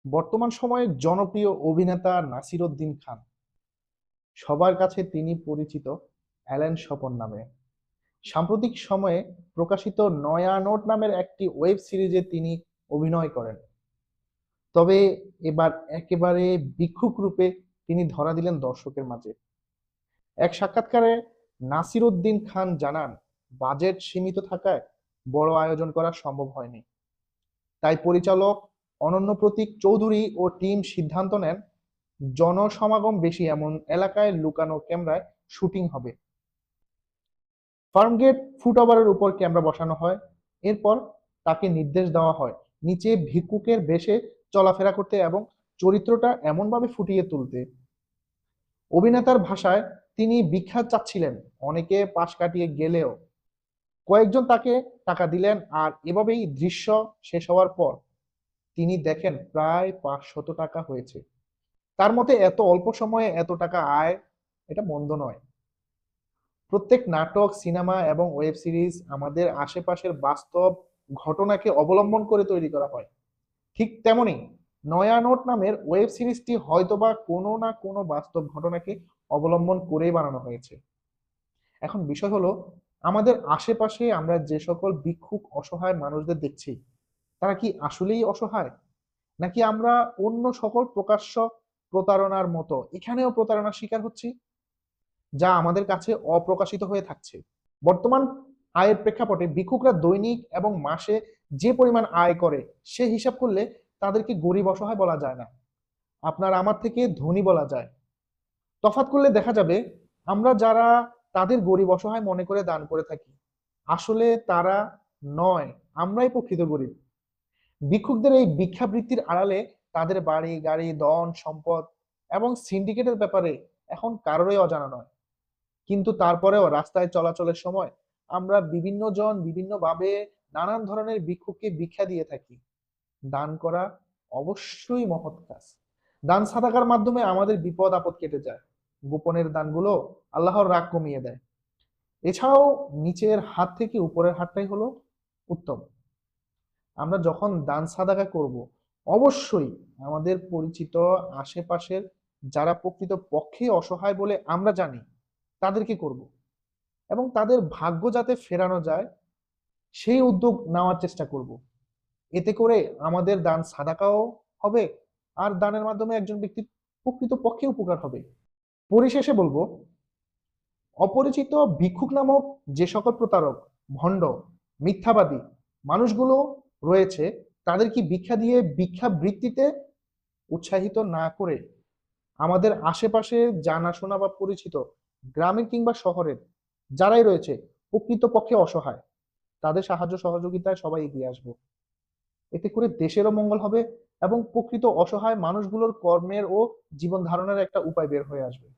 বর্তমান সময়ে জনপ্রিয় অভিনেতা নাসিরউদ্দিন খান। সবার কাছে তিনি পরিচিত অ্যালেন স্বপন নামে। সাম্প্রতিক সময়ে প্রকাশিত নয়া নোট নামের একটি ওয়েব সিরিজে তিনি অভিনয় করেন। তবে এবার একেবারে ভিক্ষুক রূপে তিনি ধরা দিলেন দর্শকের মাঝে। এক সাক্ষাৎকারে নাসিরউদ্দিন খান জানান, বাজেট সীমিত থাকায় বড় আয়োজন করা সম্ভব হয়নি। তাই পরিচালক অনন্য প্রতীক চৌধুরী ও টিম সিদ্ধান্ত নেন, জনসমাগম বেশি এমন এলাকায় লুকানো ক্যামেরায় শুটিং হবে। ফার্মগেট ফুটওভারের উপর ক্যামেরা বসানো হয়। এরপর তাকে নির্দেশ দেওয়া হয় নিচে ভিক্ষুকের বেশে চলাফেরা করতে এবং চরিত্রটা এমনভাবে ফুটিয়ে তুলতে। অভিনেতার ভাষায় তিনি ভিক্ষা চাচ্ছিলেন, অনেকে পাশ কাটিয়ে গেলেও কয়েকজন তাকে টাকা দিলেন। আর এভাবেই দৃশ্য শেষ হওয়ার পর তিনি দেখেন প্রায় 500 টাকা হয়েছে। তার মতে এত অল্প সময়ে এত টাকা আয়, এটা মন্দ নয়। প্রত্যেক নাটক, সিনেমা এবং ওয়েব সিরিজ আমাদের আশেপাশের বাস্তব ঘটনাকে অবলম্বন করে তৈরি করা হয়। ঠিক তেমনি নয়া নোট নামের ওয়েব সিরিজটি হয়তোবা কোনো না কোনো বাস্তব ঘটনাকে অবলম্বন করেই বানানো হয়েছে। এখন বিষয় হলো, আমাদের আশেপাশে আমরা যে সকল ভিক্ষুক অসহায় মানুষদের দেখছি, তারা কি আসলেই অসহায়, নাকি আমরা অন্য সকল প্রকাশ্য প্রতারণার মতো এখানেও প্রতারণার শিকার হচ্ছি, যা আমাদের কাছে অপ্রকাশিত হয়ে থাকছে? বর্তমান আয়ের প্রেক্ষাপটে ভিক্ষুকরা দৈনিক এবং মাসে যে পরিমাণ আয় করে, সে হিসাব করলে তাদেরকে গরিব অসহায় বলা যায় না, আপনার আমার থেকে ধনী বলা যায়। তফাৎ করলে দেখা যাবে, আমরা যারা তাদের গরিব অসহায় মনে করে দান করে থাকি, আসলে তারা নয়, আমরাই প্রকৃত গরিব। ভিক্ষুকদের এই ভিক্ষাবৃত্তির আড়ালে তাদের বাড়ি গাড়ি, ধন সম্পদ এবং সিন্ডিকেটের ব্যাপারে এখন কারোরই অজানা নয়। কিন্তু তারপরেও রাস্তায় চলাচলের সময় আমরা বিভিন্ন জন বিভিন্নভাবে নানান ধরনের ভিক্ষুককে ভিক্ষা দিয়ে থাকি। দান করা অবশ্যই মহৎ কাজ। দান সাদাকার মাধ্যমে আমাদের বিপদ আপদ কেটে যায়। গোপনের দানগুলো আল্লাহর রাগ কমিয়ে দেয়। এছাড়াও নিচের হাত থেকে উপরের হাতটাই হলো উত্তম। আমরা যখন দান সাদাকা করব, অবশ্যই আমাদের পরিচিত আশেপাশের যারা প্রকৃত পক্ষে অসহায় বলে আমরা জানি, তাদেরকে করব, এবং তাদের ভাগ্য যাতে ফেরানো যায় সেই উদ্যোগ নেওয়ার চেষ্টা করব। এতে করে আমাদের দান সাদাকাও হবে, আর দানের মাধ্যমে একজন ব্যক্তির প্রকৃত পক্ষে উপকার হবে। পরিশেষে বলবো, অপরিচিত ভিক্ষুক নামক যে সকল প্রতারক, ভণ্ড, মিথ্যাবাদী মানুষগুলো রয়েছে, তাদের কি ভিক্ষা দিয়ে ভিক্ষা বৃত্তিতে উৎসাহিত না করে আমাদের আশেপাশে জানাশোনা বা পরিচিত গ্রামের কিংবা শহরের যারাই রয়েছে প্রকৃত পক্ষে অসহায়, তাদের সাহায্য সহযোগিতায় সবাই এগিয়ে আসবো। এতে করে দেশেরও মঙ্গল হবে এবং প্রকৃত অসহায় মানুষগুলোর কর্মের ও জীবন ধারণের একটা উপায় বের হয়ে আসবে।